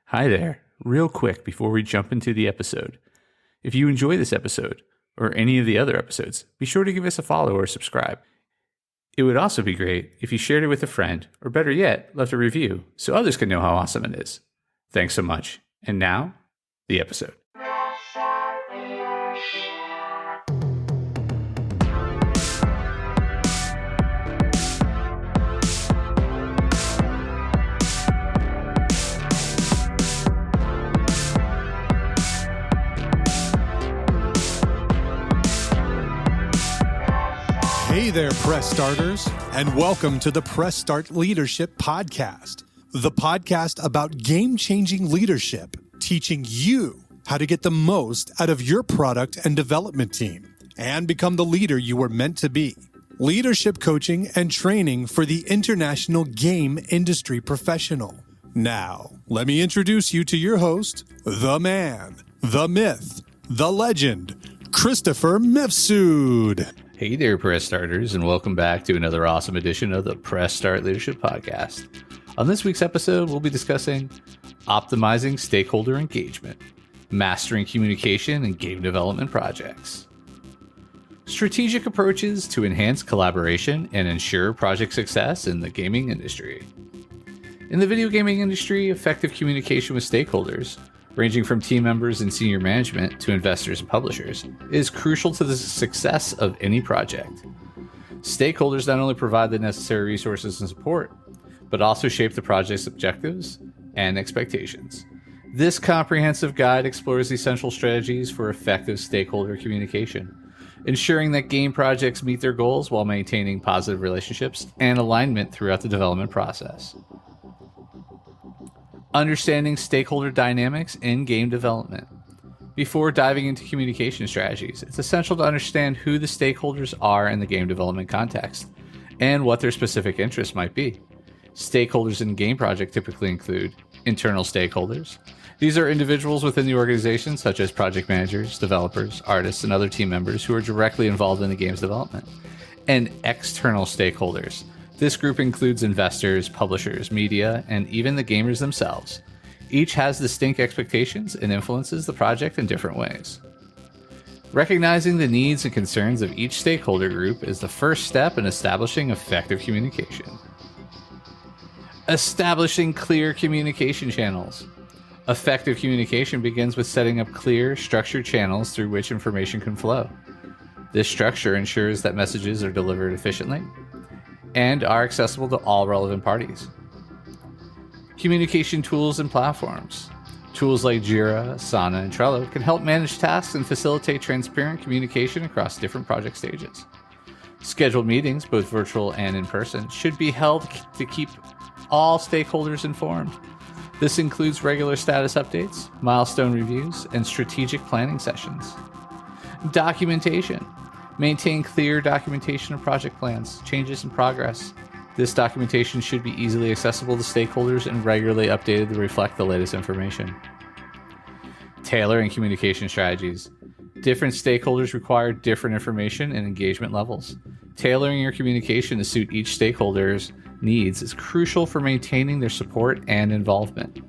Hi there. Real quick before we jump into the episode. If you enjoy this episode, or any of the other episodes, be sure to give us a follow or subscribe. It would also be great if you shared it with a friend, or better yet, left a review so others can know how awesome it is. Thanks so much. And now, the episode. Hey there, Press Starters, and welcome to the Press Start Leadership Podcast, the podcast about game-changing leadership, teaching you how to get the most out of your product and development team and become the leader you were meant to be. Leadership coaching and training for the international game industry professional. Now, let me introduce you to your host, the man, the myth, the legend, Christopher Mifsud. Hey there, Press Starters, and welcome back to another awesome edition of the Press Start Leadership Podcast. On this week's episode, we'll be discussing optimizing stakeholder engagement, mastering communication in game development projects, strategic approaches to enhance collaboration and ensure project success in the gaming industry. In the video gaming industry, effective communication with stakeholders, ranging from team members and senior management to investors and publishers, is crucial to the success of any project. Stakeholders not only provide the necessary resources and support, but also shape the project's objectives and expectations. This comprehensive guide explores essential strategies for effective stakeholder communication, ensuring that game projects meet their goals while maintaining positive relationships and alignment throughout the development process. Understanding stakeholder dynamics in game development. Before diving into communication strategies, it's essential to understand who the stakeholders are in the game development context and what their specific interests might be. Stakeholders in a game project typically include internal stakeholders. These are individuals within the organization, such as project managers, developers, artists, and other team members who are directly involved in the game's development. And external stakeholders. This group includes investors, publishers, media, and even the gamers themselves. Each has distinct expectations and influences the project in different ways. Recognizing the needs and concerns of each stakeholder group is the first step in establishing effective communication. Establishing clear communication channels. Effective communication begins with setting up clear, structured channels through which information can flow. This structure ensures that messages are delivered efficiently and are accessible to all relevant parties. Communication tools and platforms. Tools like Jira, Asana, and Trello can help manage tasks and facilitate transparent communication across different project stages. Scheduled meetings, both virtual and in person, should be held to keep all stakeholders informed. This includes regular status updates, milestone reviews, and strategic planning sessions. Documentation. Maintain clear documentation of project plans, changes in progress. This documentation should be easily accessible to stakeholders and regularly updated to reflect the latest information. Tailoring communication strategies. Different stakeholders require different information and engagement levels. Tailoring your communication to suit each stakeholder's needs is crucial for maintaining their support and involvement.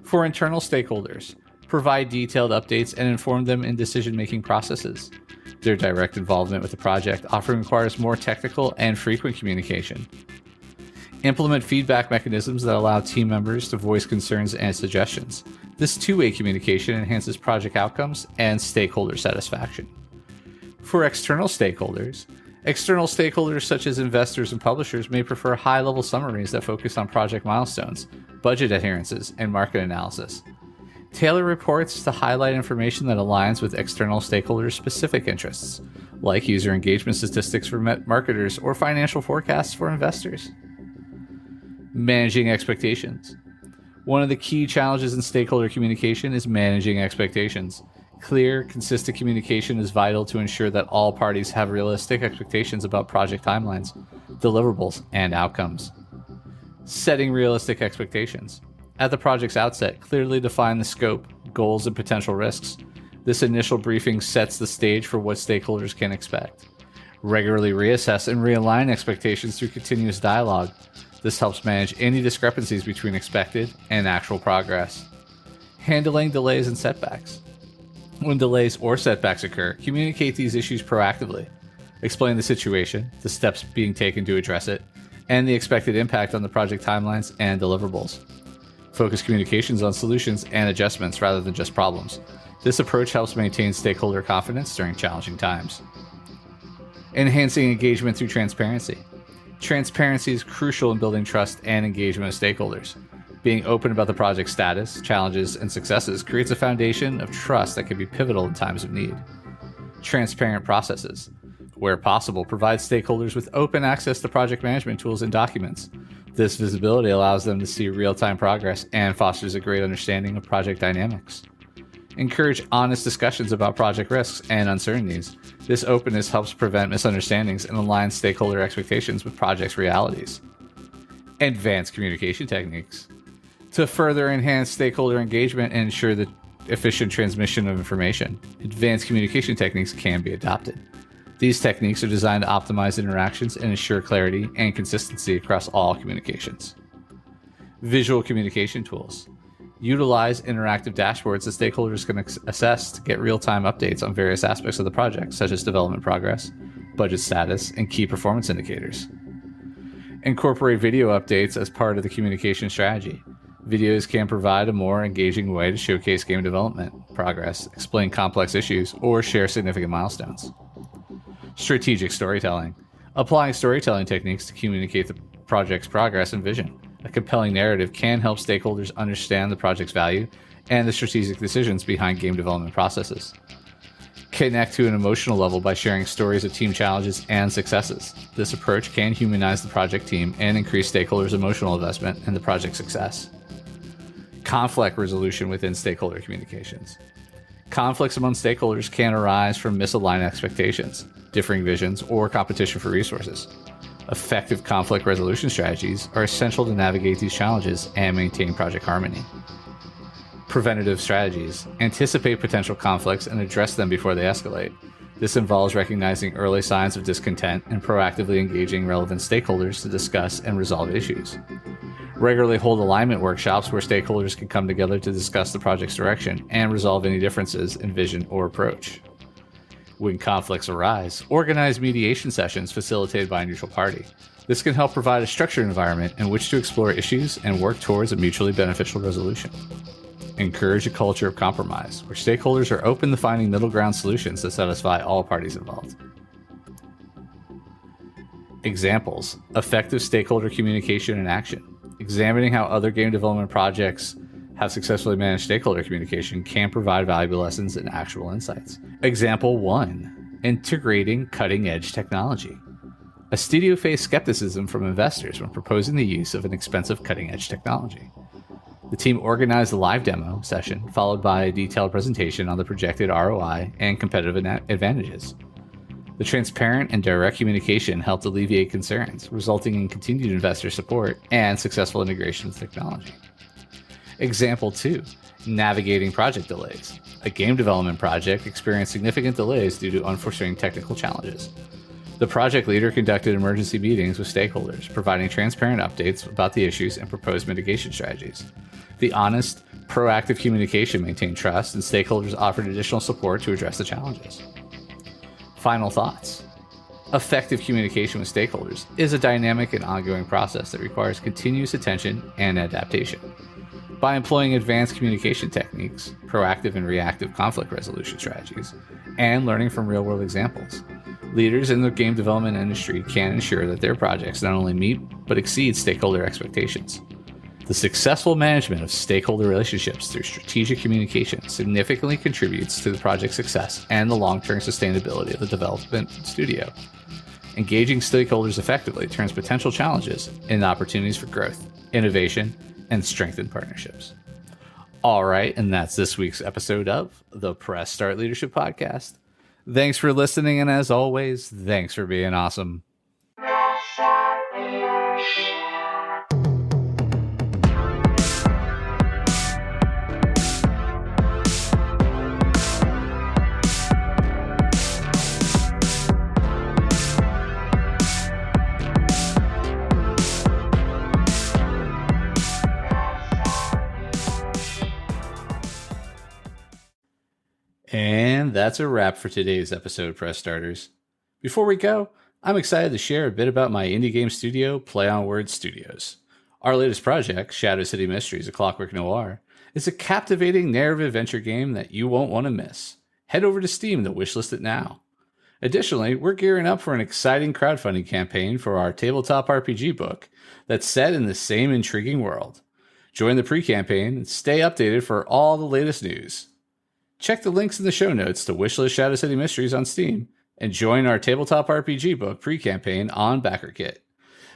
For internal stakeholders, provide detailed updates and inform them in decision-making processes. Their direct involvement with the project often requires more technical and frequent communication. Implement feedback mechanisms that allow team members to voice concerns and suggestions. This two-way communication enhances project outcomes and stakeholder satisfaction. For external stakeholders such as investors and publishers may prefer high-level summaries that focus on project milestones, budget adherences, and market analysis. Tailor reports to highlight information that aligns with external stakeholders' specific interests, like user engagement statistics for marketers or financial forecasts for investors. Managing expectations. One of the key challenges in stakeholder communication is managing expectations. Clear, consistent communication is vital to ensure that all parties have realistic expectations about project timelines, deliverables, and outcomes. Setting realistic expectations. At the project's outset, clearly define the scope, goals, and potential risks. This initial briefing sets the stage for what stakeholders can expect. Regularly reassess and realign expectations through continuous dialogue. This helps manage any discrepancies between expected and actual progress. Handling delays and setbacks. When delays or setbacks occur, communicate these issues proactively. Explain the situation, the steps being taken to address it, and the expected impact on the project timelines and deliverables. Focus communications on solutions and adjustments rather than just problems. This approach helps maintain stakeholder confidence during challenging times. Enhancing engagement through transparency. Transparency is crucial in building trust and engagement with stakeholders. Being open about the project's status, challenges, and successes creates a foundation of trust that can be pivotal in times of need. Transparent processes. Where possible, provide stakeholders with open access to project management tools and documents. This visibility allows them to see real-time progress and fosters a great understanding of project dynamics. Encourage honest discussions about project risks and uncertainties. This openness helps prevent misunderstandings and align stakeholder expectations with project's realities. Advanced communication techniques. To further enhance stakeholder engagement and ensure the efficient transmission of information, advanced communication techniques can be adopted. These techniques are designed to optimize interactions and ensure clarity and consistency across all communications. Visual communication tools. Utilize interactive dashboards that stakeholders can assess to get real-time updates on various aspects of the project, such as development progress, budget status, and key performance indicators. Incorporate video updates as part of the communication strategy. Videos can provide a more engaging way to showcase game development progress, explain complex issues, or share significant milestones. Strategic storytelling. Applying storytelling techniques to communicate the project's progress and vision. A compelling narrative can help stakeholders understand the project's value and the strategic decisions behind game development processes. Connect to an emotional level by sharing stories of team challenges and successes. This approach can humanize the project team and increase stakeholders' emotional investment in the project's success. Conflict resolution within stakeholder communications. Conflicts among stakeholders can arise from misaligned expectations, differing visions, or competition for resources. Effective conflict resolution strategies are essential to navigate these challenges and maintain project harmony. Preventative strategies. Anticipate potential conflicts and address them before they escalate. This involves recognizing early signs of discontent and proactively engaging relevant stakeholders to discuss and resolve issues. Regularly hold alignment workshops where stakeholders can come together to discuss the project's direction and resolve any differences in vision or approach. When conflicts arise, organize mediation sessions facilitated by a neutral party. This can help provide a structured environment in which to explore issues and work towards a mutually beneficial resolution. Encourage a culture of compromise, where stakeholders are open to finding middle ground solutions that satisfy all parties involved. Examples: effective stakeholder communication and action. Examining how other game development projects have successfully managed stakeholder communication can provide valuable lessons and actionable insights. Example 1. Integrating cutting-edge technology. A studio faced skepticism from investors when proposing the use of an expensive cutting-edge technology. The team organized a live demo session, followed by a detailed presentation on the projected ROI and competitive advantages. The transparent and direct communication helped alleviate concerns, resulting in continued investor support and successful integration with technology. Example 2. Navigating project delays. A game development project experienced significant delays due to unforeseen technical challenges. The project leader conducted emergency meetings with stakeholders, providing transparent updates about the issues and proposed mitigation strategies. The honest, proactive communication maintained trust, and stakeholders offered additional support to address the challenges. Final thoughts. Effective communication with stakeholders is a dynamic and ongoing process that requires continuous attention and adaptation. By employing advanced communication techniques, proactive and reactive conflict resolution strategies, and learning from real-world examples, leaders in the game development industry can ensure that their projects not only meet but exceed stakeholder expectations. The successful management of stakeholder relationships through strategic communication significantly contributes to the project's success and the long-term sustainability of the development studio. Engaging stakeholders effectively turns potential challenges into opportunities for growth, innovation, and strengthened partnerships. All right, and that's this week's episode of the Press Start Leadership Podcast. Thanks for listening, and as always, thanks for being awesome. And that's a wrap for today's episode, Press Starters. Before we go, I'm excited to share a bit about my indie game studio, Play on Words Studios. Our latest project, Shadow City Mysteries: A Clockwork Noir, is a captivating narrative adventure game that you won't want to miss. Head over to Steam to wishlist it now. Additionally, we're gearing up for an exciting crowdfunding campaign for our tabletop RPG book that's set in the same intriguing world. Join the pre-campaign and stay updated for all the latest news. Check the links in the show notes to wishlist Shadow City Mysteries on Steam and join our tabletop RPG book pre-campaign on BackerKit.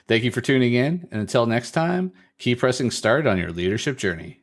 Thank you for tuning in, and until next time, keep pressing start on your leadership journey.